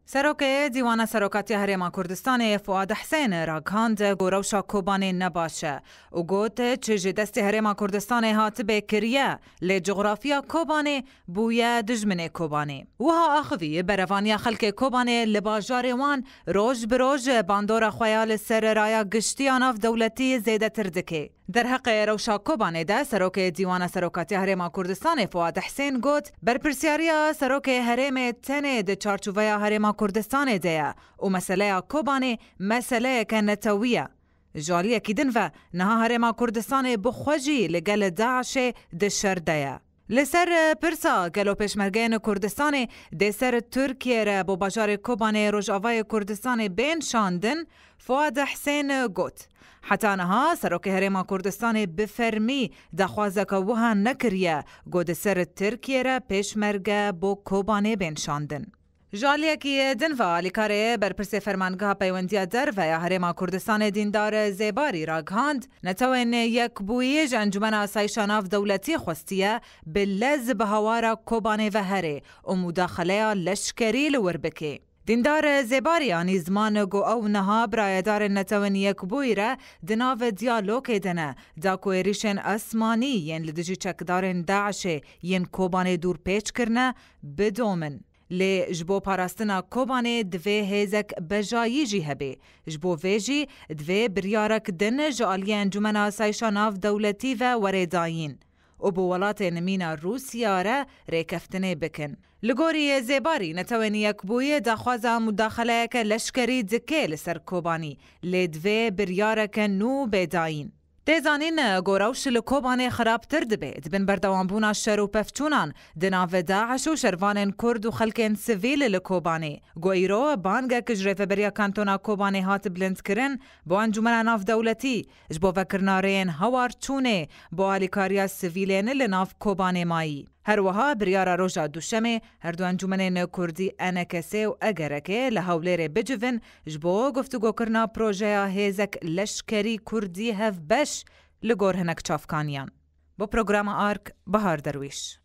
سروک دیوان سروکاتی هرما کردستان فؤاد حسین راگهاند گوروشا کوبانی نباشه و گوت چه دست هرما کردستان هات بکریه لی جغرافیا کوبانی بویا دجمن کوبانی وها آخوی بروانیا خلق کوبانی لباجار وان روز بروز باندورا خویال سر رایا گشتی آناف دولتی زیده تردکی در حق روشا کوبانی ده سروک دیوان سروکاتی هرما کردستان فؤاد حسین گوت برپرسیاریا سروک هرم تنه ده چارچوبیا هرما کردستان ده و مسئله کوبانی مسئله کنتویه جالیه کی دنوه نها هرما کردستان بخوجی لگل داعش ده شرده لسر پرسا گلو پشمرگین کردستان ده سر ترکیه را با بجار کوبانی روژاوای کردستان بین شاندن فؤاد حسین گوت حتی نها سروک هرما کردستان بفرمی دخوازک وها نکریه گود سر ترکیه را پشمرگه با کوبانی بین شاندن جالیه کی دنوا لیکاره برپرس فرمانگاه پیوندی در و یا هرما کردستان دیندار زیباری راگهاند نتوین یک بویج انجمن آسایشاناف دولتی خوستیه بلز بهوارا کوبانی و هره و مداخله لشکری لوربکی دیندار زیباری آنی زمان گو او نها برایدار نتوین یک بوی را دناو دیالوگ دنه دا کویریشن اسمانی ین لدجی چکدارن داعش ین کوبانی دور پیچ کرنه بدومن لی جبو پاراستنا کوبانی دوی هیزک بجایی جی هبی جبو ویجی دوی بریارک دن جالی انجمن آسایشان آف دولتی و وریداین و بو ولات نمینا روسیا را ریکفتنه بکن لگوری زیباری نتوانی یک بوی دخوازا مداخله که لشکری دکه لسر کوبانی لی دوی بریارک نو بیداین تیزانین گوروش لکوبانی خراب ترد بید بین بردوانبونا شر و پفچونان دناو داعش و شروان کرد و خلکین سویل لکوبانی گویرو بانگه کجریف بریا کانتونا کوبانی هات بلند کرن با انجمن ناف دولتی جبو وکرنارین هوار چونه با الیکاریا سویلین لناف کوبانی مایی هر وها بریارا روژا دوشمه هر دو انجمنین کردی انکسه و اگرکه لحولیر بجوین جبو گفتگو کرنا پروژه هیزک لشکری کردی هف بش لگور هنک چافکانیان با پروگرام آرک بهار درویش